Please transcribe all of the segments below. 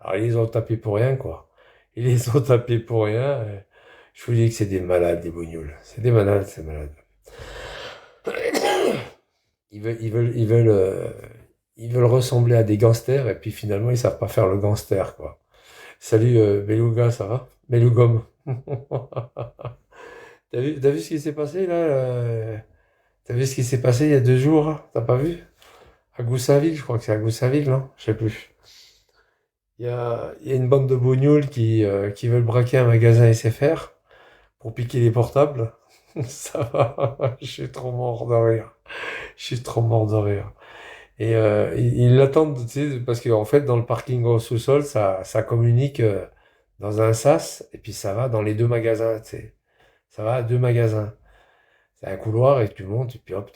Alors, ils les ont tapés pour rien, quoi. Ils les ont tapés pour rien. Je vous dis que c'est des malades, des bougnoules. C'est des malades, c'est malade. Ils veulent ressembler à des gangsters et puis finalement ils savent pas faire le gangster quoi. Salut Beluga, ça va? Belugum. T'as vu ce qui s'est passé là? T'as vu ce qui s'est passé il y a 2 jours? Hein. T'as pas vu? À Goussainville, je crois que c'est à Goussainville, non? Je sais plus. Il y a une bande de bougnoules qui veulent braquer un magasin SFR pour piquer les portables. Ça va, je suis trop mort de rire. Je suis trop mort de rire. Et ils l'attendent, tu sais, parce qu'en fait, dans le parking au sous-sol, ça communique dans un sas, et puis ça va dans les deux magasins, tu sais. Ça va à deux magasins. C'est un couloir, et tu montes, et puis hop,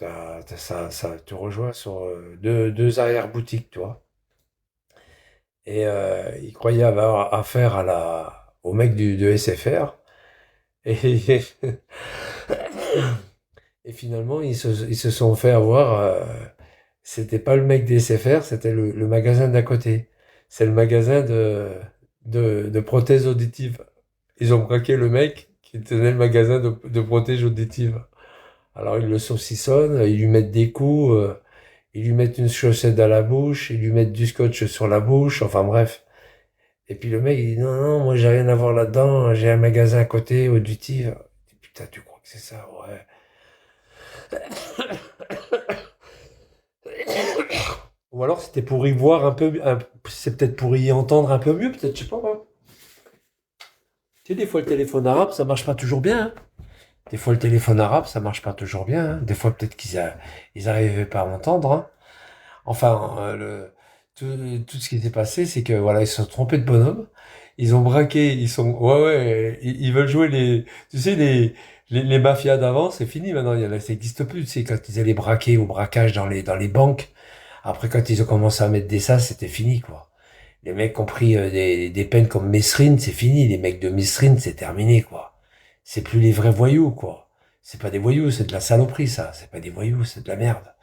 ça te rejoint sur deux arrière-boutiques, tu vois. Et ils croyaient avoir affaire au mec de SFR, et, et finalement, ils se sont fait avoir. C'était pas le mec des SFR, c'était le magasin d'à côté. C'est le magasin de prothèses auditives. Ils ont braqué le mec qui tenait le magasin de prothèses auditives. Alors ils le saucissonnent, ils lui mettent des coups, ils lui mettent une chaussette à la bouche, ils lui mettent du scotch sur la bouche, enfin bref. Et puis le mec il dit non, non, moi j'ai rien à voir là-dedans, j'ai un magasin à côté, auditif. Je dis, putain, tu crois que c'est ça? Ouais. Ou alors c'était pour y voir un peu, c'est peut-être pour y entendre un peu mieux, peut-être, je sais pas moi. Tu sais, des fois le téléphone arabe, ça marche pas toujours bien. Hein. Des fois le téléphone arabe, ça marche pas toujours bien. Hein. Des fois peut-être ils arrivaient pas à m'entendre. Hein. Enfin, tout ce qui s'est passé, c'est que voilà, ils se sont trompés de bonhomme. Ils ont braqué, ouais, ouais, ils veulent jouer tu sais, les mafias d'avant, c'est fini maintenant. Ça n'existe plus. Tu sais, quand ils allaient braquer au braquage dans les banques. Après, quand ils ont commencé à mettre des sas, c'était fini, quoi. Les mecs qui ont pris des peines comme Mesrine, c'est fini. Les mecs de Mesrine, c'est terminé, quoi. C'est plus les vrais voyous, quoi. C'est pas des voyous, c'est de la saloperie, ça. C'est pas des voyous, c'est de la merde.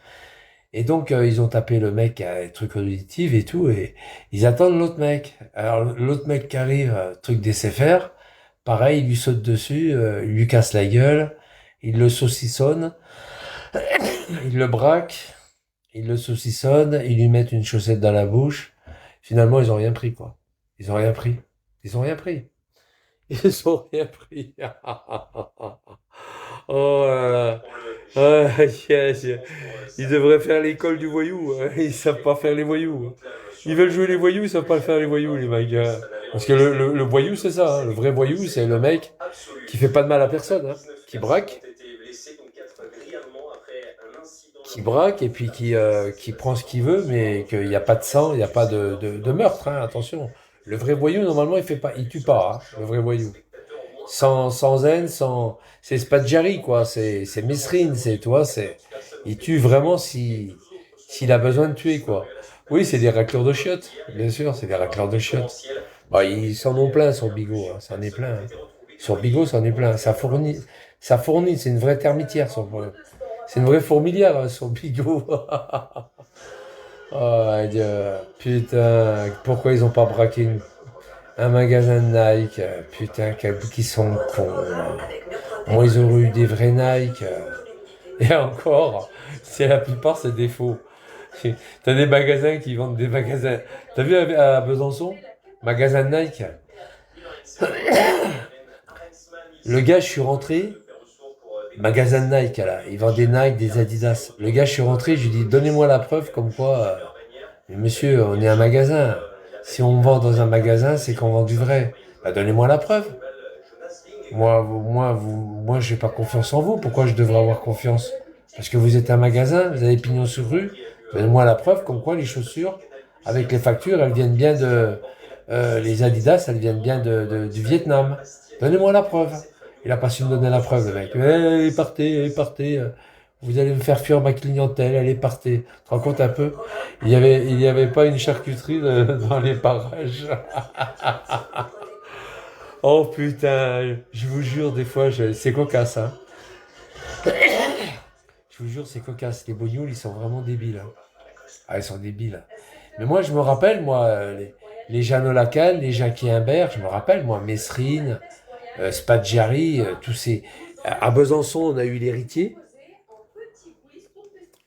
Et donc, ils ont tapé le mec à truc auditif et tout, et ils attendent l'autre mec. Alors, l'autre mec qui arrive, truc d'SFR, pareil, il lui saute dessus, il lui casse la gueule, il le saucissonne, il le braque, il le saucissonne, ils lui mettent une chaussette dans la bouche. Finalement, ils ont rien pris, quoi. Ils ont rien pris. Ils ont rien pris. Ils ont rien pris. Oh là là. Ah, yes. Ils devraient faire l'école du voyou. Hein. Ils savent pas faire les voyous. Hein. Ils veulent jouer les voyous, ils savent pas le faire les voyous, les mecs. Hein. Parce que le voyou, c'est ça. Hein. Le vrai voyou, c'est le mec qui fait pas de mal à personne. Hein. Qui braque. Qui braque et puis qui prend ce qu'il veut, mais qu'il n'y a pas de sang, il n'y a pas de meurtre. Hein. Attention. Le vrai voyou, normalement, il tue pas. Hein. Le vrai voyou. Sans haine, c'est Spadjari, quoi. C'est Mesrine, toi, il tue vraiment s'il a besoin de tuer, quoi. Oui, c'est des racleurs de chiottes, bien sûr, c'est des racleurs de chiottes. Bah, ils s'en ont plein sur Bigot, hein, ça en est plein. Hein. Sur Bigot, ça en est plein. Ça fournit, c'est une vraie termitière. C'est une vraie fourmilière hein, sur Bigot. Oh, Dieu. Putain, pourquoi ils ont pas braqué un magasin de Nike? Putain, qui sont cons. Moi, ils auraient eu des vrais Nike. Et encore, la plupart, c'est des faux. T'as des magasins qui vendent des magasins. T'as vu à Besançon? Magasin de Nike. Le gars, je suis rentré. Magasin de Nike, là. Il vend des Nike, des Adidas. Le gars, je suis rentré, je lui dis, donnez-moi la preuve comme quoi. Mais monsieur, on est un magasin. Si on vend dans un magasin, c'est qu'on vend du vrai. Bah, donnez-moi la preuve. Moi, j'ai pas confiance en vous. Pourquoi je devrais avoir confiance? Parce que vous êtes un magasin, vous avez pignon sur rue. Donnez-moi la preuve comme quoi les chaussures, avec les factures, elles viennent bien les Adidas, elles viennent bien du Vietnam. Donnez-moi la preuve. Il a pas su me donner la preuve, le mec. Allez, partez, allez, partez. Vous allez me faire fuir ma clientèle, allez, partez. Tu te rends compte un peu? Il y avait pas une charcuterie dans les parages. Oh putain, je vous jure, des fois, c'est cocasse, hein. Je vous jure, c'est cocasse. Les bognoules, ils sont vraiment débiles. Hein. Ah, ils sont débiles. Mais moi, je me rappelle, moi, les Jeannot Lacan, les Jackie Imbert, je me rappelle, moi, Mesrine, Spadjari, tous ces. À Besançon, on a eu l'héritier.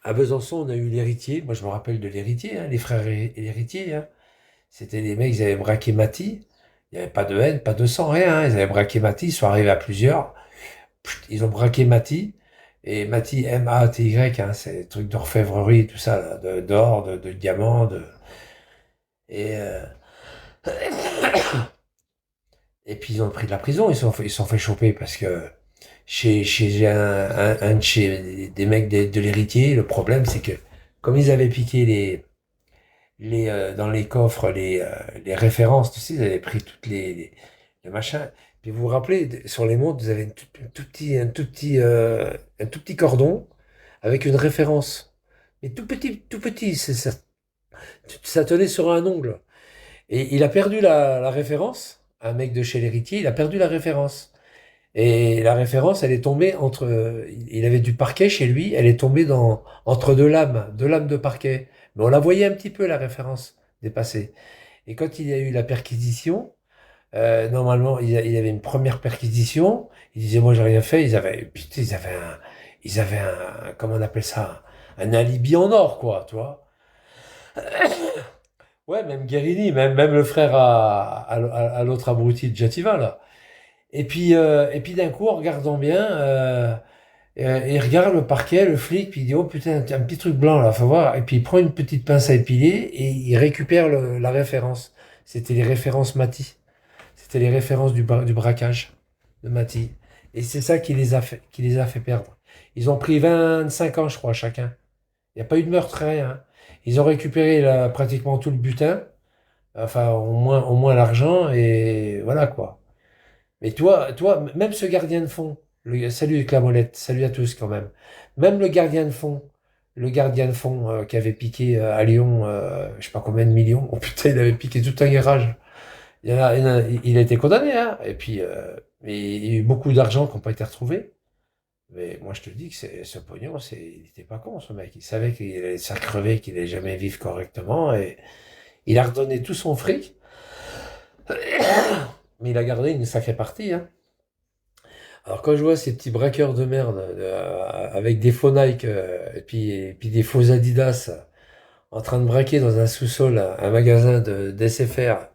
À Besançon, on a eu l'héritier. Moi, je me rappelle de l'héritier, hein, les frères l'héritier. Hein. C'était des mecs, ils avaient braqué Maty. Il n'y avait pas de haine, pas de sang, rien. Hein. Ils avaient braqué Maty, ils sont arrivés à plusieurs. Ils ont braqué Maty. Et Maty, M-A-T-Y, hein, c'est des trucs d'orfèvrerie, tout ça, là, d'or, de diamants. Et, euh, et puis ils ont pris de la prison, ils sont fait choper parce que chez un de chez des mecs de l'héritier, le problème c'est que comme ils avaient piqué dans les coffres les références, tu sais, ils avaient pris toutes les machins. Puis vous vous rappelez, sur les montres, vous avez un tout petit cordon avec une référence. Mais tout petit, ça tenait sur un ongle. Et il a perdu la référence, un mec de chez l'héritier, il a perdu la référence. Et la référence, elle est tombée il avait du parquet chez lui, elle est tombée entre deux lames de parquet. Mais on la voyait un petit peu, la référence, dépasser. Et quand il y a eu la perquisition, normalement, il y avait une première perquisition, il disait, moi, j'ai rien fait, putain, ils avaient comment on appelle ça, un alibi en or, quoi, tu vois. Ouais, même Guérini, même le frère à l'autre abruti de Jativa, là. Et puis d'un coup, en regardant bien, il regarde le parquet, le flic, puis il dit, oh putain, un petit truc blanc là, faut voir. Et puis il prend une petite pince à épiler et il récupère la référence. C'était les références Mati. C'était les références du braquage de Mati. Et c'est ça qui les a fait perdre. Ils ont pris 25 ans, je crois, chacun. Il n'y a pas eu de meurtre, rien. Hein. Ils ont récupéré pratiquement tout le butin, enfin au moins l'argent, et voilà quoi. Mais même ce gardien de fond, salut Clamolette, salut à tous quand même. Même le gardien de fond qui avait piqué à Lyon, je sais pas combien de millions, oh putain, il avait piqué tout un garage. Il a été condamné, hein. Et puis, mais il y a eu beaucoup d'argent qui n'ont pas été retrouvés. Mais moi, je te dis que ce pognon, il était pas con, ce mec. Il savait qu'il allait se faire crever, qu'il allait jamais vivre correctement, et il a redonné tout son fric. Mais il a gardé une sacrée partie, hein. Alors quand je vois ces petits braqueurs de merde avec des faux Nike et puis des faux Adidas en train de braquer dans un sous-sol un magasin d'SFR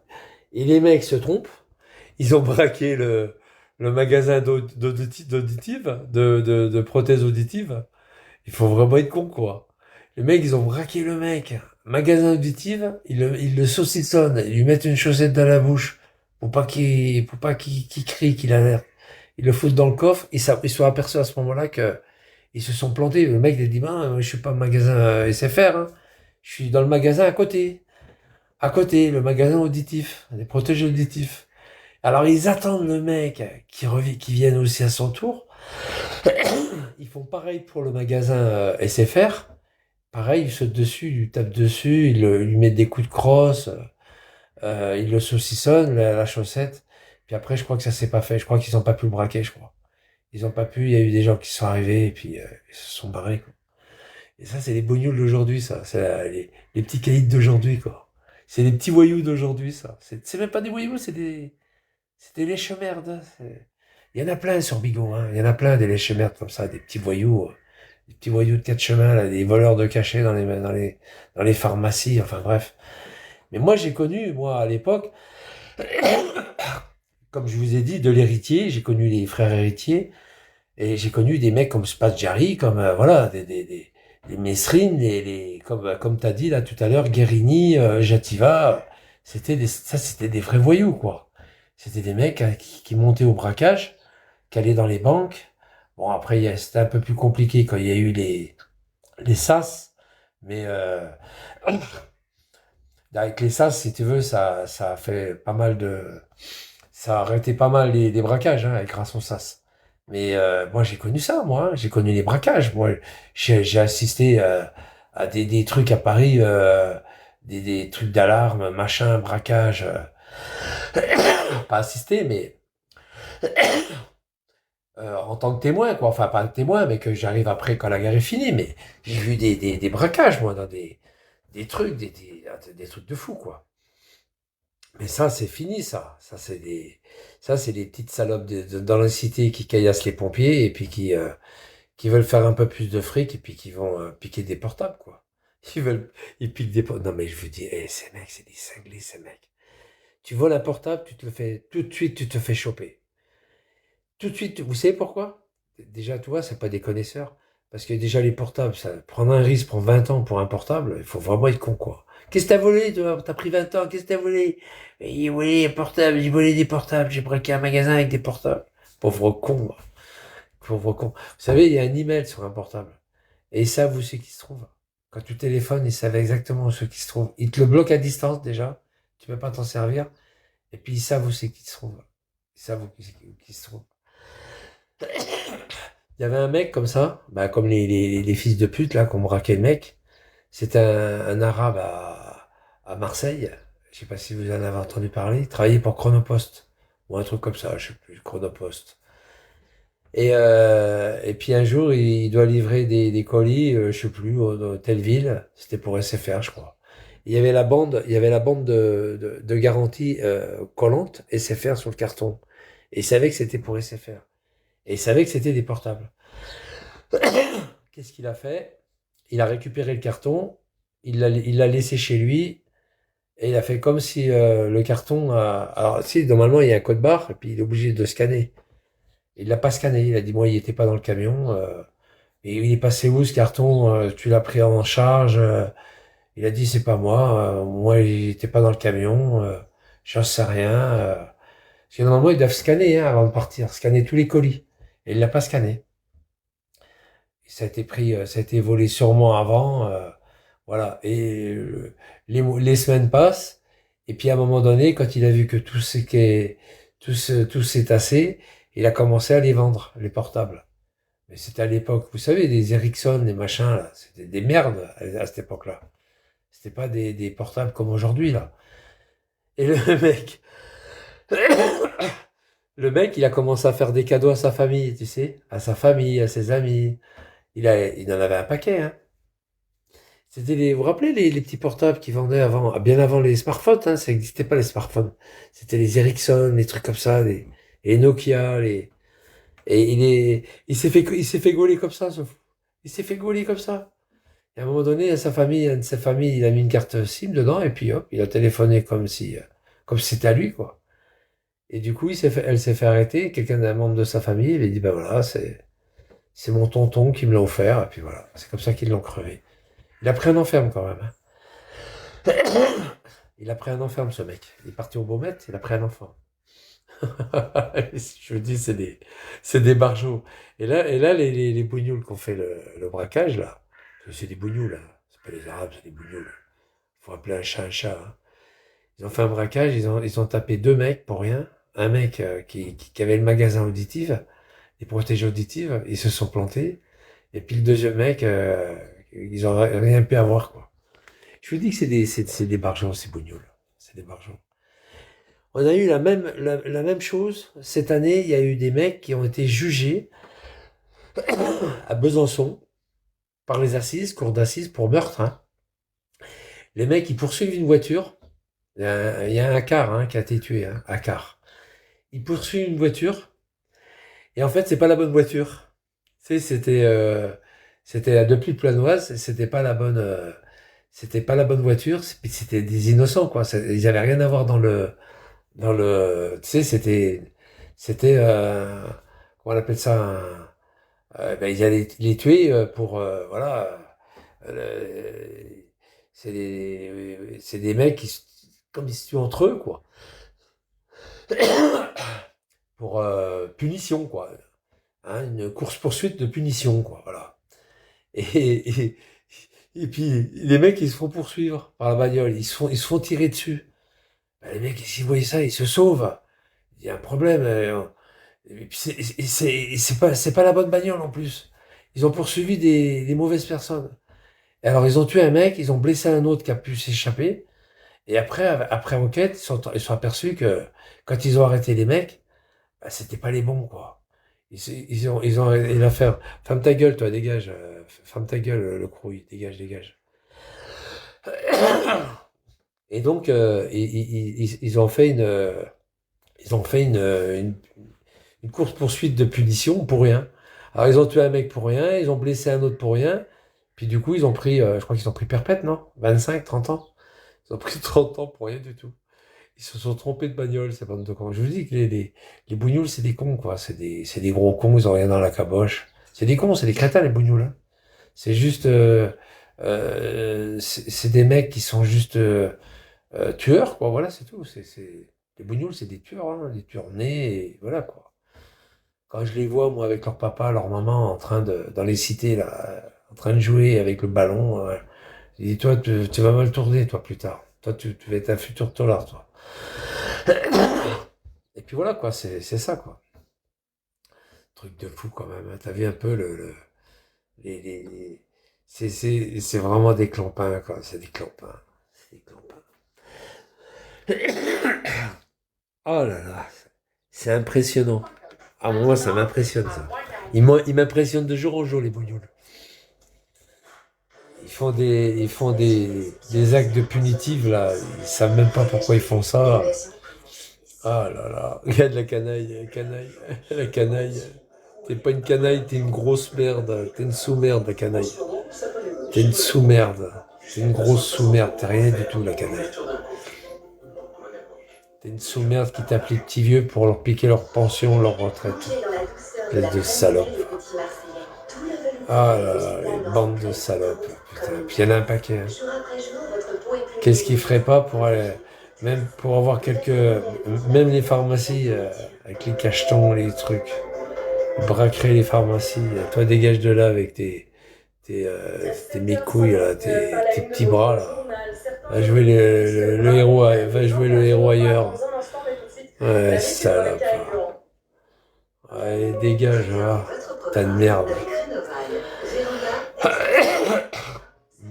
et les mecs se trompent, ils ont braqué le magasin de prothèses auditives. Il faut vraiment être con quoi. Les mecs ils ont braqué le mec, magasin auditive, ils le saucissonnent, ils lui mettent une chaussette dans la bouche pour pas qu'il crie, qu'il alerte. Ils le foutent dans le coffre, ils se sont aperçus à ce moment-là que ils se sont plantés. Le mec, il a dit, ben, je suis pas au magasin SFR, hein. Je suis dans le magasin à côté. À côté, le magasin auditif, des protèges auditifs. Alors, ils attendent le mec qui vienne aussi à son tour. Ils font pareil pour le magasin SFR. Pareil, ils sautent dessus, ils lui tapent dessus, ils lui mettent des coups de crosse, ils le saucissonnent, la chaussette. Puis après, je crois que ça s'est pas fait. Je crois qu'ils ont pas pu le braquer, je crois. Ils ont pas pu, il y a eu des gens qui sont arrivés et puis ils se sont barrés, quoi. Et ça, c'est les bognoules d'aujourd'hui, ça. C'est les petits caïds d'aujourd'hui, quoi. C'est les petits voyous d'aujourd'hui, ça. C'est même pas des voyous, c'est des lèche-merdes. Il y en a plein sur Bigot, hein. Il y en a plein des lèche-merdes comme ça, des petits voyous de quatre chemins, là, des voleurs de cachets dans les pharmacies, enfin bref. Mais moi, j'ai connu, moi, à l'époque, comme je vous ai dit, de l'héritier, j'ai connu les frères héritiers, et j'ai connu des mecs comme Spadjari, comme voilà, des Mesrine, comme t'as dit là tout à l'heure, Guérini, Jativa, c'était des vrais voyous quoi. C'était des mecs qui montaient au braquage, qui allaient dans les banques. Bon après c'était un peu plus compliqué quand il y a eu les SAS, mais avec les SAS si tu veux ça a fait pas mal ça a arrêté pas mal les braquages hein, grâce au SAS. Mais moi j'ai connu ça, moi, hein. J'ai connu les braquages. Moi, j'ai assisté à des trucs à Paris, des trucs d'alarme, machin, braquage. Pas assisté, mais en tant que témoin, quoi. Enfin, pas témoin, mais que j'arrive après quand la guerre est finie. Mais j'ai vu des braquages, moi, dans des trucs, des trucs de fou, quoi. Mais ça, c'est fini, ça. Ça, c'est des petites salopes dans la cité qui caillassent les pompiers et puis qui veulent faire un peu plus de fric et puis qui vont piquer des portables, quoi. Ils piquent des portables. Non, mais je vous dis, ces mecs, c'est des cinglés, ces mecs. Tu voles un portable, tu te le fais, tout de suite, tu te fais choper. Tout de suite, vous savez pourquoi? Déjà, toi, c'est pas des connaisseurs. Parce que déjà, les portables, ça, prendre un risque, prendre 20 ans pour un portable, il faut vraiment être con, quoi. Qu'est-ce que t'as volé, toi? T'as pris 20 ans, qu'est-ce que t'as volé? J'ai volé un portable, j'ai volé des portables, j'ai braqué un magasin avec des portables. Pauvre con, moi. Pauvre con. Vous savez, il y a un email sur un portable. Et ils savent où c'est qui se trouve. Quand tu téléphones, ils savent exactement où c'est qui se trouve. Ils te le bloquent à distance, déjà. Tu peux pas t'en servir. Et puis, ils savent où c'est qui se trouve. Ils savent où qui se trouve. Il y avait un mec comme ça, bah, comme les fils de pute, là, qu'on braquait le mec. C'était un arabe à Marseille. Je sais pas si vous en avez entendu parler. Il travaillait pour Chronopost. Ou un truc comme ça, je sais plus, Chronopost. Et puis un jour, il doit livrer des colis, je sais plus, dans telle ville. C'était pour SFR, je crois. Il y avait la bande de garantie collante SFR sur le carton. Et il savait que c'était pour SFR. Et il savait que c'était des portables. Qu'est-ce qu'il a fait? Il a récupéré le carton, il l'a laissé chez lui, et il a fait comme si le carton alors, si, normalement, il y a un code barre, et puis il est obligé de scanner. Il l'a pas scanné, il a dit, moi, il était pas dans le camion. Et il est passé où ce carton? Tu l'as pris en charge? Il a dit, c'est pas moi. Moi, il était pas dans le camion. J'en sais rien. Parce que normalement, ils doivent scanner avant de partir, scanner tous les colis. Et il l'a pas scanné. Ça a été pris, ça a été volé sûrement avant. Voilà. Et les semaines passent. Et puis à un moment donné, quand il a vu que tout s'est tassé, il a commencé à les vendre, les portables. Mais c'était à l'époque, vous savez, des Ericsson, les machins, là, c'était des merdes à cette époque-là. C'était pas des portables comme aujourd'hui, là. Et le mec, le mec, il a commencé à faire des cadeaux à sa famille, tu sais, à sa famille, à ses amis. Il en avait un paquet, hein. Vous vous rappelez les petits portables qui vendaient avant, bien avant les smartphones, hein, ça n'existait pas les smartphones. C'était les Ericsson, les trucs comme ça, les Nokia, et il s'est fait gauler comme ça, ce fou. Il s'est fait gauler comme ça. Et à un moment donné, un de sa famille, il a mis une carte SIM dedans, et puis hop, il a téléphoné comme si c'était à lui, quoi. Et du coup, elle s'est fait arrêter, quelqu'un d'un membre de sa famille, il a dit, ben voilà, c'est mon tonton qui me l'a offert, et puis voilà. C'est comme ça qu'ils l'ont crevé. Il a pris un enferme quand même, hein. Il a pris un enferme, ce mec. Il est parti au Beaumet, il a pris un enfant. Je vous dis, c'est des barjots. Et là les bougnoules qui ont fait le braquage, là, c'est des bougnoules, hein. C'est pas les Arabes, c'est des bougnoules. Faut appeler un chat, hein. Ils ont fait un braquage, ils ont tapé deux mecs pour rien. Un mec qui avait le magasin auditif, les protégés auditifs, ils se sont plantés. Et puis le deuxième mec, ils ont rien pu avoir, quoi. Je vous dis que c'est des barjots, ces bougnoules. C'est des barjots. On a eu la même chose. Cette année, il y a eu des mecs qui ont été jugés à Besançon par les assises, cour d'assises pour meurtre, hein. Les mecs, ils poursuivent une voiture. Il y a un car, hein, qui a été tué, hein, un car. Ils poursuivent une voiture. Et en fait, c'est pas la bonne voiture. Tu sais, c'était la depuis Planoise. C'était pas la bonne voiture. C'était des innocents, quoi. Ils avaient rien à voir tu sais, c'était, comment on appelle ça, ben, ils allaient les tuer pour, voilà, euh, c'est des mecs comme ils se tuent entre eux, quoi, pour punition, quoi, hein, une course-poursuite de punition, quoi, voilà. Et, et, et puis, les mecs, ils se font poursuivre par la bagnole, ils se font tirer dessus. Ben, les mecs, s'ils voyaient ça, ils se sauvent. Il y a un problème. Et puis c'est pas la bonne bagnole en plus. Ils ont poursuivi des mauvaises personnes. Et alors ils ont tué un mec, ils ont blessé un autre qui a pu s'échapper. Et après enquête, ils sont aperçus que quand ils ont arrêté les mecs, bah, c'était pas les bons, quoi. Ils ont arrêté l'affaire. Ferme ta gueule, toi, dégage. Ferme ta gueule, le crouille, dégage, dégage. Et donc, ils ont fait une course-poursuite de punition pour rien. Alors, ils ont tué un mec pour rien, ils ont blessé un autre pour rien. Puis du coup, ils ont pris, je crois qu'ils ont pris perpète, non? 25, 30 ans? Ils ont pris 30 ans pour rien du tout. Ils se sont trompés de bagnole, ces bandes de cons. Je vous dis que les bougnoules, c'est des cons, quoi. C'est des gros cons, ils ont rien dans la caboche. C'est des cons, c'est des crétins, les bougnoules, hein. C'est juste, c'est des mecs qui sont juste tueurs, quoi. Voilà, c'est tout. Les bougnoules, c'est des tueurs, hein, des tueurs nés, et voilà, quoi. Quand je les vois, moi, avec leur papa, leur maman, dans les cités, là, en train de jouer avec le ballon, je dis, toi, tu vas mal tourner, toi, plus tard. Toi, tu vas être un futur tolard, toi. Et puis voilà, quoi, c'est ça, quoi. Truc de fou, quand même, hein. T'as vu un peu les- c'est vraiment des clampins, quoi. C'est des clampins. C'est des clampins. Oh là là, c'est impressionnant. Ah, moi, ça m'impressionne, ça. Ils m'impressionnent de jour en jour, les bougnoules. Ils font des actes de punitifs, là. Ils savent même pas pourquoi ils font ça. Ah là là, regarde la canaille, la canaille, la canaille. T'es pas une canaille, t'es une grosse merde. T'es une sous-merde, la canaille. T'es une sous-merde. T'es une grosse sous-merde. T'es rien du tout, la canaille. T'es une sous-merde qui tape les petits vieux pour leur piquer leur pension, leur retraite. Espèce de salope. Ah là là, les bandes de salopes. Putain, puis il y en a un paquet, hein. Qu'est-ce qu'ils feraient pas pour aller, même pour avoir même les pharmacies, avec les cachetons, les trucs. Ils braqueraient les pharmacies. Toi, dégage de là avec tes mécouilles, là, tes petits bras, là. Va jouer le héros, va jouer le héros ailleurs. Ouais, salope. Ouais, dégage, va. T'as de merde.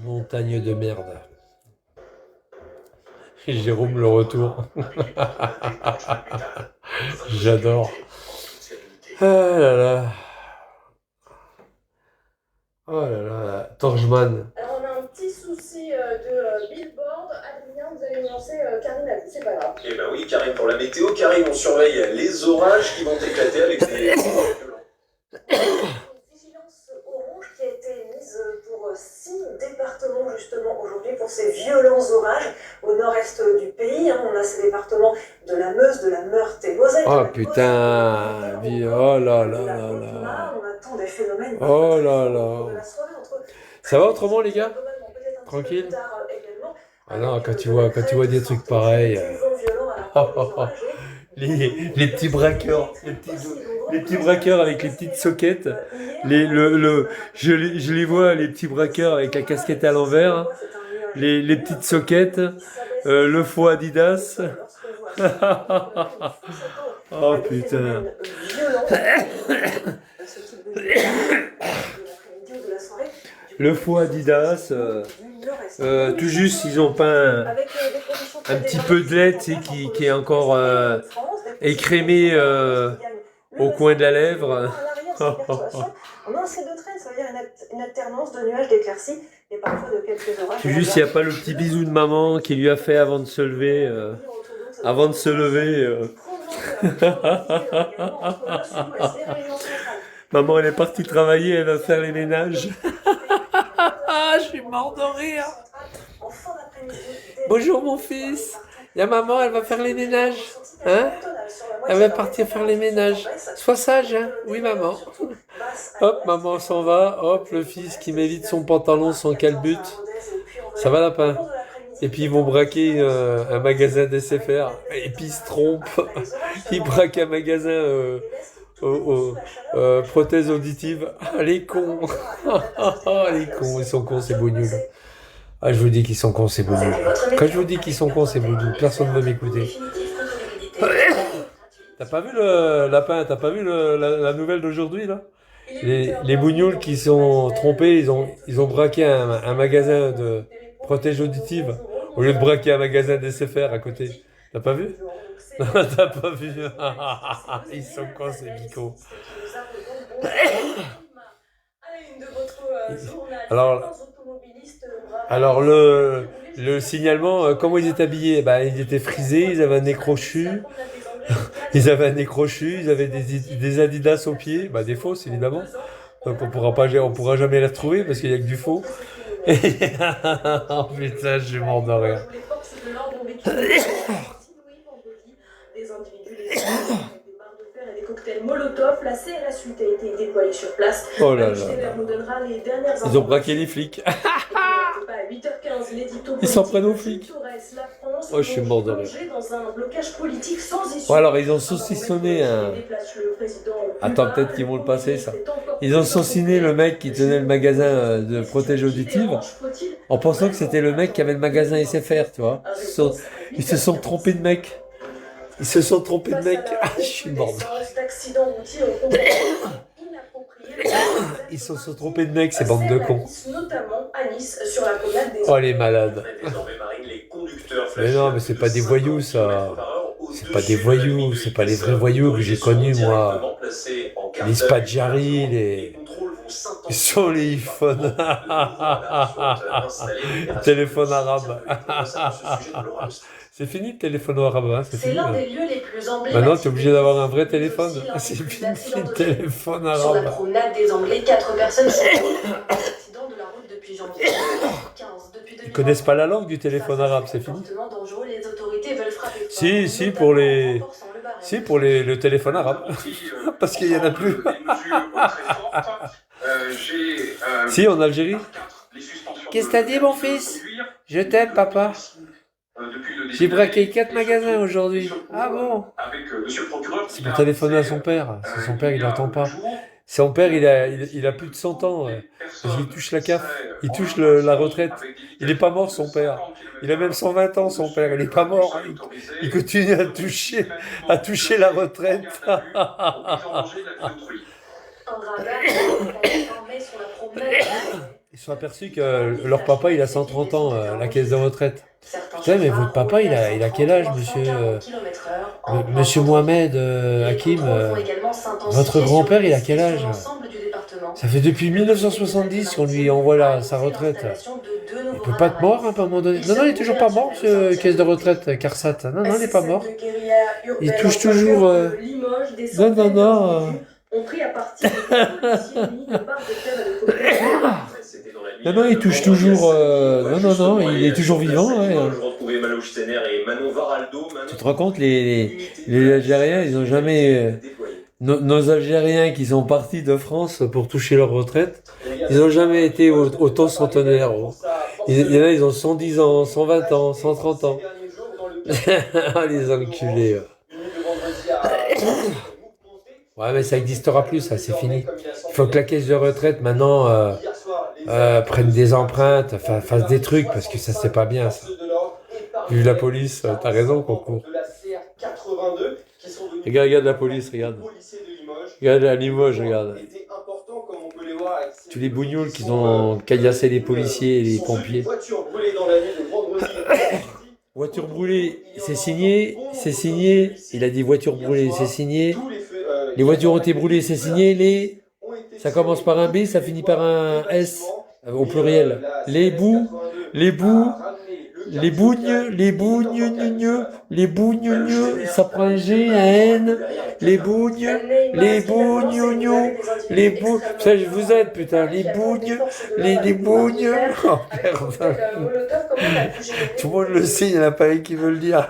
Montagne de merde. Jérôme le retour. J'adore. Ah là là. Oh là là. Torchman. Alors, on a un petit souci de billboard. Adrien, vous allez nous lancer Karine a dit, c'est pas grave. Eh ben oui, Karine, pour la météo, Karine, on surveille les orages qui vont éclater avec des violents. Une vigilance orange qui a été émise pour 6 départements justement aujourd'hui pour ces violents orages au nord-est du pays. On a ces départements de la Meuse, de la Meurthe et Moselle. Oh putain. Oh là là là là. On attend des phénomènes. Oh là là. Ça va autrement, les gars? Tranquille? Ah non, quand tu vois des trucs pareils. Les petits braqueurs, les petits braqueurs avec les petites soquettes. Je les vois, les petits braqueurs avec la casquette à l'envers, les petites soquettes, le faux Adidas. Oh putain. Le faux Adidas. Tout juste, ils ont peint un petit peu de lait, tu sais, qui est encore écrémé au coin de la lèvre. On a un ciel de traîne, ça veut dire une alternance de nuages d'éclaircies et parfois de quelques orages. Tout juste, il n'y a pas le petit bisou de maman qui lui a fait avant de se lever. Maman, elle est partie travailler, elle va faire les ménages. Je suis mort de rire. Bonjour mon fils. Il y a maman, elle va faire les ménages. Hein? Elle va partir faire les ménages. Sois sage, hein? Oui, maman. Hop, maman s'en va. Hop, le fils qui m'évite son pantalon, son calbute. Ça va, lapin? Et puis ils vont braquer un magasin d'SFR. Et puis ils se trompent. Ils braquent un magasin prothèses auditives. Ah, les cons. Les cons, ils sont cons, ces bougnoules. Ah, je vous dis qu'ils sont cons, ces bougnoules. Quand je vous dis qu'ils sont cons, ces bougnoules, personne ne veut m'écouter. T'as pas vu le lapin? T'as pas vu la nouvelle d'aujourd'hui, là? Les bougnoules qui sont trompés, ils ont braqué un magasin de protège auditive au lieu de braquer un magasin d'SFR à côté. T'as pas vu? Non, t'as pas vu? Ils sont cons, ces bicots. Alors Le signalement, comment ils étaient habillés? Bah, ils étaient frisés, ils avaient un nez crochu. Ils avaient un nez crochu, ils avaient des Adidas aux pieds, bah, des fausses évidemment. Donc on pourra jamais les retrouver parce qu'il n'y a que du faux. Et... oh putain, je suis mort de rire. Des individus les des barres de fer et des cocktails Molotov. La CRS 8 a été déployée sur place. Oh là là. Nous donnera les dernières Ils ont braqué les flics. À 8h15, l'édito Ils s'en prennent aux flics. Oh, je suis mort de rire. Dans un blocage politique sans issue. Bon, alors, ils ont saucissonné un... Attends, peut-être qu'ils vont le passer, ça. Ils ont saucissonné le mec qui tenait le magasin de protège auditive en pensant que c'était le mec qui avait le magasin SFR, tu vois. Ils se sont trompés de mec. Ils se sont trompés de mec. Ah, je suis mort. Ils se sont trompés de mec, ces bandes de cons. Oh, les malades. Mais non, mais c'est pas des voyous, ça. C'est pas des voyous, c'est pas les vrais voyous que j'ai connus, moi. Les Spadjari, les sont les iPhones. Téléphone arabe. C'est fini le téléphone arabe, hein, c'est fini. L'un des lieux les plus emblématiques. Maintenant, tu es obligé d'avoir un vrai téléphone. C'est fini le téléphone arabe. Sur la promenade des Anglais, 4 personnes sont mortes. Accident de la route depuis janvier 2015. Ils connaissent pas la langue du téléphone arabe, c'est fini. Les autorités veulent frapper. Si, pour les... Si, pour le téléphone arabe. Parce qu'il y en a plus. Si, en Algérie. Qu'est-ce que t'as dit, mon fils? Je t'aime, papa. J'ai braqué 4 magasins aujourd'hui. Ah bon? C'est pour téléphoner à son père. Son père, il n'entend pas. Son père, il a plus de 100 ans. Parce qu'il touche la CAF. Il touche la retraite. Il n'est pas mort, son père. Il a même 120 ans, son père. Il n'est pas mort. Il continue à toucher la retraite. Ils sont aperçus que leur papa, il a 130 ans, la caisse de retraite. Putain, mais votre papa, il a quel âge, monsieur Mohamed Hakim votre grand-père, il a quel âge? Ça fait depuis 1970 qu'on lui envoie sa retraite. Il peut pas être mort, hein, à un moment donné. Non, il est toujours pas mort, ce caisse de retraite, Karsat. Non, il n'est pas mort. Il touche toujours... Non. Non, il touche toujours... Non, il est toujours vivant. Ouais. Tu te rends compte, les Algériens, ils n'ont jamais... Nos Algériens qui sont partis de France pour toucher leur retraite, ils n'ont jamais été autant centenaires. Il y en a, ils ont 110 ans, 120 ans, 130 ans. Les enculés. Ouais, mais ça n'existera plus, ça, c'est fini. Il faut que la caisse de retraite, maintenant, prenne des empreintes, fasse des trucs, parce que ça, c'est pas bien, ça. Vu la police, t'as raison, Concours. Regarde la police, regarde. Regarde à Limoges, regarde. Tous les bougnoules qui ont caillassé les policiers et les pompiers. Voiture brûlée, c'est signé. Il a dit voiture brûlée, c'est signé. Les voitures ont été brûlées, c'est signé. Ça commence par un B, ça finit par un S, au pluriel. Les bougnes, ça prend un G, un N, les bougnes, ça je vous aide, putain, les bougnes. Oh merde. Tout le monde le sait, il n'y en a pas un qui veut le dire.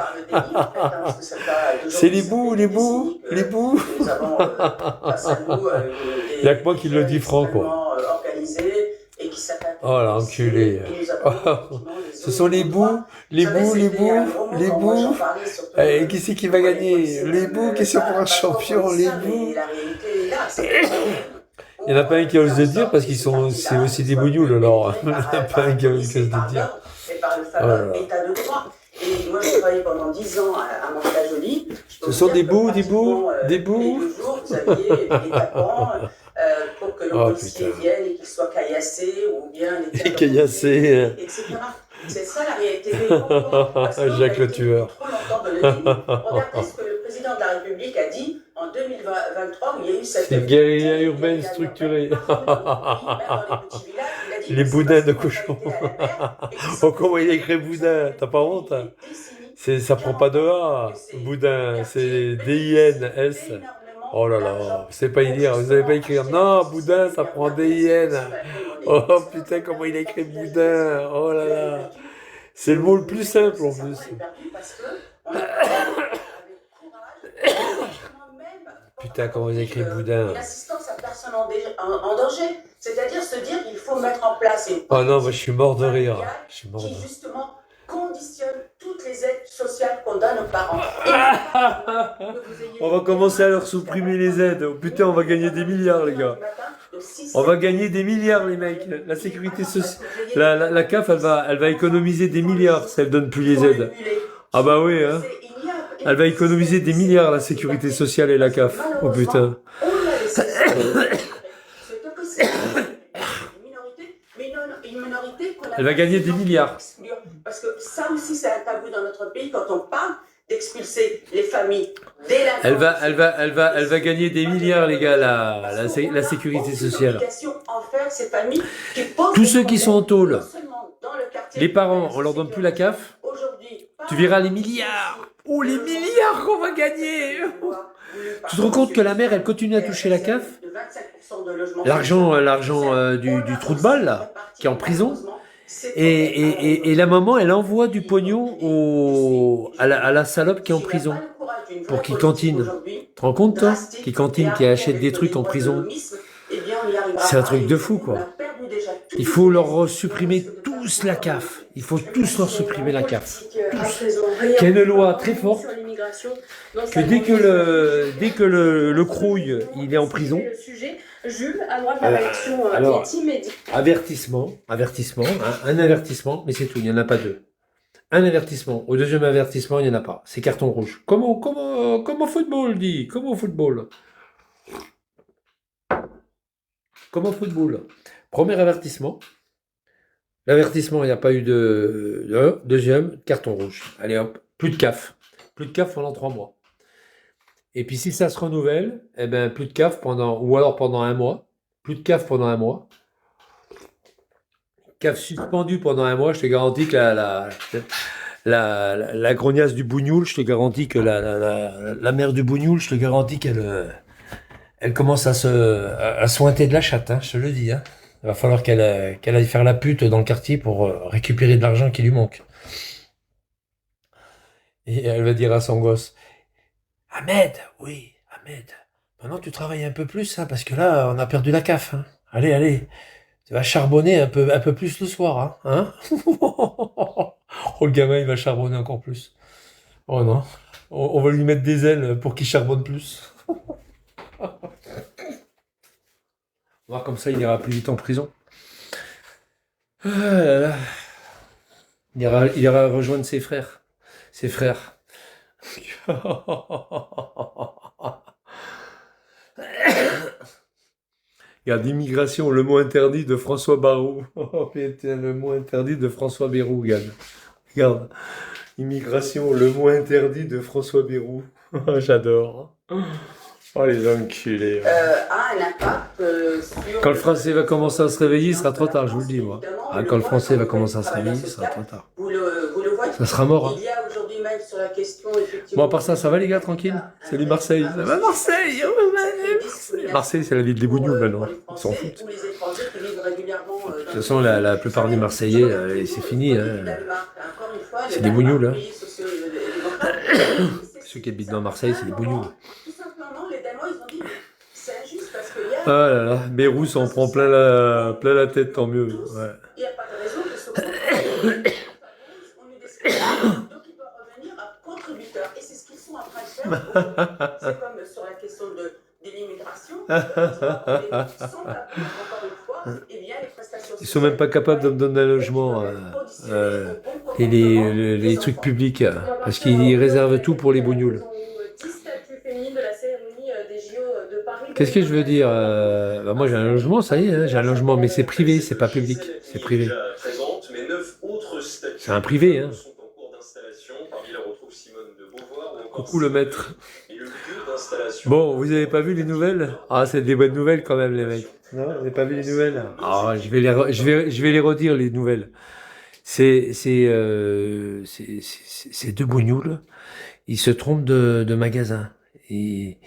C'est les bouts. Il n'y a que moi qui le dis franc, quoi. Oh l'enculé. Ce sont les bouts. Et qui c'est qui va gagner? Les bouts, qui c'est pour un champion? Les bouts. Il n'y en a pas un qui ose le dire parce c'est aussi des bougnoules, alors. Il n'y en a pas un qui ose le dire. Et moi, j'ai travaillé pendant 10 ans à Mantes-la-Jolie. Ce sont des bouts. Les 2 jours, vous aviez des tapants pour que le policier vienne et qu'il soit caillassé ou bien les caillassé, etc. C'est ça la réalité. Jacques le tueur. Regardez ce que le président de la République a dit en 2023 où il y a eu cette... C'est une guérilla urbaine structurée. dit Les que c'est boudins parce de qu'ils cochon. ont été à la mer et qu'ils Oh, sont comment il restés écrit dans boudin? cette T'as pas honte, hein? des décennies, Ça prend pas de 40 ans, A. que ces Boudin, quartiers c'est bénéficient D-I-N-S. d'énormément Oh là là, d'argent vous savez pas y pour lire, vous savez pas justement écrire. acheter Non, l'artificiel boudin, ça lumière prend bien placée D-I-N. sur la vraie monnaie. Oh C'est putain, notre comment il a dernière écrit capitalisation. boudin. Oh là Elle est là. perdue. C'est le mot le plus simple en Sincèrement, plus. elle est perdue parce que on a travaillé avec courage, justement même Putain, comment il a écrit une boudin. assistance à personne en danger. C'est-à-dire se dire qu'il faut mettre en place une Oh non, moi je politique suis mort de rire. familiale Je suis mort de qui rire. justement conditionne toutes les aides sociales qu'on donne aux parents. On va commencer à leur supprimer les aides. Oh, putain, on va gagner des milliards, les gars. On va gagner des milliards, les mecs. La sécurité sociale, la CAF, elle va économiser des milliards si elle donne plus les aides. Ah bah oui, hein. Elle va économiser des milliards, la sécurité sociale et la CAF. Oh putain. Elle va gagner des milliards. Parce que ça aussi, c'est un tabou dans notre pays quand on parle d'expulser les familles dès la Elle va gagner des milliards, les gars, la sécurité sociale. Tous ceux qui sont en tôle, les parents, on leur donne plus la CAF. Tu verras les milliards. Oh, les milliards qu'on va gagner. Tu te rends compte que la mère, elle continue à toucher la CAF? L'argent du trou de balle, là, qui est en prison. Et la maman, elle envoie du pognon à la salope qui est en prison pour qu'il cantine. Tu te rends compte, toi? Qui cantine, qui achète des trucs en prison. C'est un truc de fou, quoi. Il faut leur supprimer tous la CAF. Il faut tous leur supprimer la CAF. Tous. Qu'il y a une loi très forte que dès que le crouille, il est en prison. Jules a droit à l'élection alors, immédiate. Avertissement, un avertissement, mais c'est tout, il n'y en a pas deux. Un avertissement. Au deuxième avertissement, il n'y en a pas. C'est carton rouge. Comme au football, dit. Comme au football. Comme au football. Premier avertissement. L'avertissement, il n'y a pas eu de deuxième, carton rouge. Allez hop, plus de CAF. Plus de CAF pendant 3 mois. Et puis si ça se renouvelle, eh ben plus de CAF ou alors pendant 1 mois. Plus de CAF pendant 1 mois. CAF suspendu pendant 1 mois, je te garantis que la grognasse du bougnoul, je te garantis que la mère du bougnoul, je te garantis qu'elle commence à sointer de la chatte, hein, je te le dis. Hein. Il va falloir qu'elle aille faire la pute dans le quartier pour récupérer de l'argent qui lui manque. Et elle va dire à son gosse, Ahmed, oui, Ahmed, maintenant tu travailles un peu plus, hein, parce que là, on a perdu la CAF. Hein. Allez, tu vas charbonner un peu plus le soir. Hein. Oh, le gamin, il va charbonner encore plus. Oh non, on va lui mettre des ailes pour qu'il charbonne plus. Voir comme ça, il ira plus vite en prison. Ah là là. Il ira rejoindre ses frères. Regarde, immigration, le mot interdit de François Barou. Oh putain, le mot interdit de François Bayrou, regarde. Immigration, le mot interdit de François Bayrou. J'adore. Oh les enculés. A un impact sur... Quand le français va commencer à se réveiller, il sera trop tard, je vous le dis, moi. Quand le français va commencer à se réveiller, il sera trop tard. Vous le voyez. Ça sera mort. Hein. Il y a aujourd'hui même sur la question, effectivement... Bon, à part ça va les gars, tranquille? Salut Marseille. Ça va Marseille? Marseille, c'est la ville des bougnoules maintenant. Ils s'en foutent. De toute façon, la plupart des Marseillais, c'est fini. Hein. C'est des bougnoules. Hein. Ceux qui habitent dans Marseille, c'est des bougnoules. Ah là là, Beyrouth s'en prend plein la tête, tant mieux. Ouais. Il n'y a pas de raison que ce on lui décide. Donc il doit revenir à contributeur. Et c'est ce qu'ils sont en train de faire. C'est comme sur la question de l'immigration. Sans papier, encore une fois, eh bien, les prestations Ils sont même pas capables de me donner un logement et les trucs publics parce qu'ils réservent tout pour les bougnoules. Qu'est-ce que je veux dire moi j'ai un logement, ça y est, hein, j'ai un logement, mais c'est privé, c'est pas public, c'est privé. C'est un privé, hein. Coucou le maître. d'installation. Bon, vous avez pas vu les nouvelles? Ah, c'est des bonnes nouvelles quand même, les mecs. Non, vous n'avez pas vu les nouvelles? Ah, je vais les redire, les nouvelles. C'est deux bougnoules. Ils se trompent de magasin. Les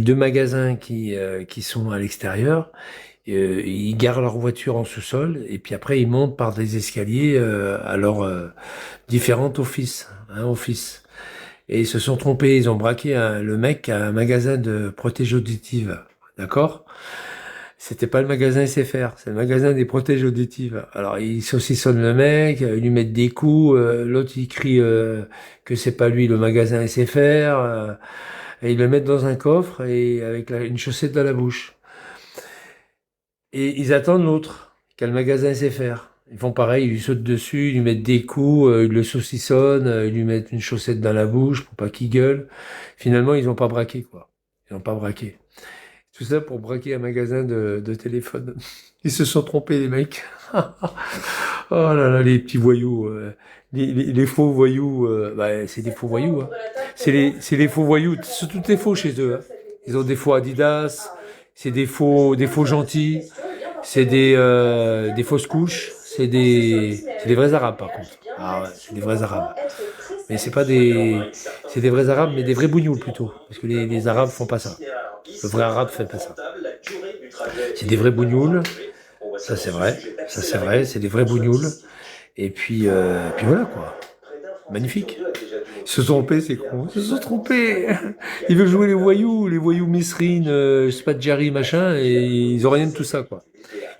deux magasins qui sont à l'extérieur, ils garent leur voiture en sous-sol et puis après ils montent par des escaliers à leurs différents offices. Et ils se sont trompés, ils ont braqué le mec à un magasin de protège auditive. D'accord? C'était pas le magasin SFR, c'est le magasin des protèges auditives. Alors ils saucissonnent le mec, ils lui mettent des coups, l'autre il crie que c'est pas lui le magasin SFR, et ils le mettent dans un coffre et avec une chaussette dans la bouche. Et ils attendent l'autre, qui a le magasin SFR. Ils font pareil, ils lui sautent dessus, ils lui mettent des coups, ils le saucissonnent, ils lui mettent une chaussette dans la bouche pour pas qu'il gueule. Finalement, ils ont pas braqué, quoi. Ils ont pas braqué. Tout ça pour braquer un magasin de téléphone. Ils se sont trompés, les mecs. Oh là là, les petits voyous. Les faux voyous. Bah, c'est des faux voyous. Hein. C'est les faux voyous. Tout est faux chez eux. Hein. Ils ont des faux Adidas. C'est des faux gentils. C'est des fausses couches. C'est des vrais Arabes, par contre. Ah ouais, c'est des vrais Arabes. Mais c'est des vrais Arabes, mais des vrais bougnoules plutôt. Parce que les Arabes font pas ça. Le vrai Arabe fait pas ça. C'est des vrais bougnoules. Ça c'est vrai. C'est des vrais bougnoules. Et puis voilà quoi. Magnifique. Ils se sont trompés, c'est con. Ils se sont trompés. Ils veulent jouer les voyous Mesrine, Spadjari, machin, et ils ont rien de tout ça quoi.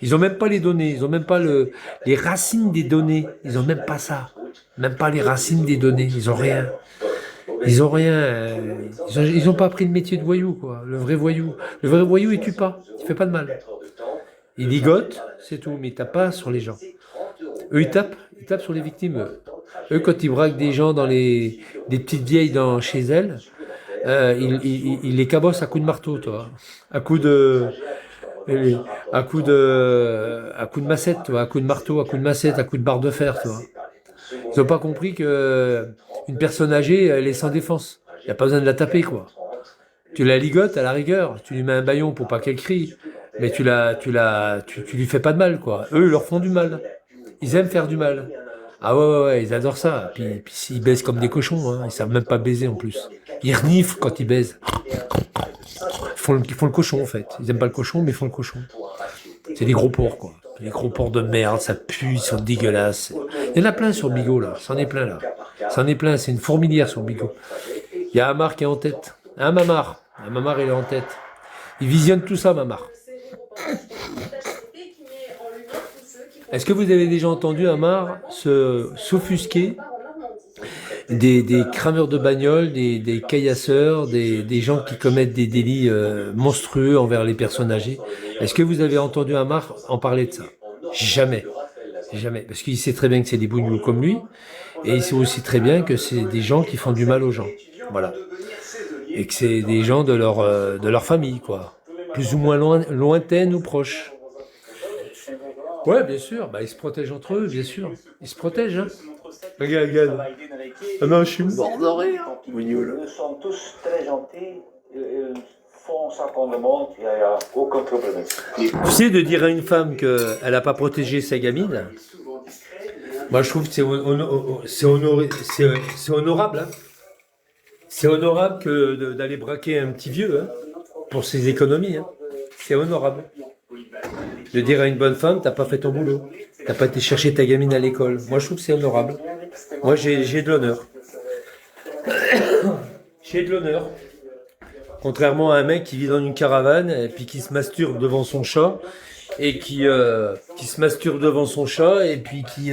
Ils ont même pas les données, ils ont même pas les racines des données. Ils ont même pas ça. Même pas les racines des données. Ils ont rien. Ils ont rien. Ils ont pas appris le métier de voyou, quoi. Le vrai voyou, il tue pas. Il fait pas de mal. Il ligote, c'est tout, mais il tape pas sur les gens. Eux, ils tapent sur les victimes. Eux, quand ils braquent des gens dans des petites vieilles chez elles, ils les cabossent à coups de marteau, toi. À coups de massette, toi. À coups de marteau, à coups de massette, à coups de barre de fer, toi. Ils n'ont pas compris que une personne âgée, elle est sans défense. Il n'y a pas besoin de la taper, quoi. Tu la ligotes à la rigueur, tu lui mets un bâillon pour pas qu'elle crie, mais tu lui fais pas de mal, quoi. Eux, ils leur font du mal. Ils aiment faire du mal. Ah ouais, ils adorent ça. Puis ils baisent comme des cochons, hein. Ils savent même pas baiser en plus. Ils reniflent quand ils baisent. Ils font le cochon, en fait. Ils aiment pas le cochon, mais ils font le cochon. C'est des gros porcs, quoi. Les gros porcs de merde, ça pue, ils sont dégueulasses. Il y en a plein sur Bigot, là. C'en est plein, là. C'en est plein, c'est une fourmilière sur Bigot. Il y a Amar qui est en tête. Hein, Mamar? Mamar, il est en tête. Il visionne tout ça, Mamar. Est-ce que vous avez déjà entendu Amar s'offusquer des crameurs de bagnoles, des caillasseurs, des gens qui commettent des délits monstrueux envers les personnes âgées? Est-ce que vous avez entendu Amar en parler de ça? Jamais. Jamais. Parce qu'il sait très bien que c'est des bougnoules comme lui, et il sait aussi très bien que c'est des gens qui font du mal aux gens. Voilà. Et que c'est des gens de leur famille, quoi. Plus ou moins lointaine ou proche. Ouais, bien sûr. Bah, ils se protègent entre eux, bien sûr. Ils se protègent, hein. Regarde. Ah non, je suis mort de rire. Ils sont tous très gentils. Ils font ça qu'on demande. Il n'y a aucun problème. Tu sais, de dire à une femme qu'elle n'a pas protégé sa gamine, moi je trouve que c'est honorable. Hein. C'est honorable que d'aller braquer un petit vieux, hein, pour ses économies. Hein. C'est honorable. De dire à une bonne femme, t'as pas fait ton boulot. T'as pas été chercher ta gamine à l'école. Moi je trouve que c'est honorable. Moi j'ai de l'honneur. J'ai de l'honneur. Contrairement à un mec qui vit dans une caravane et puis qui se masturbe devant son chat et qui se masturbe devant son chat et puis qui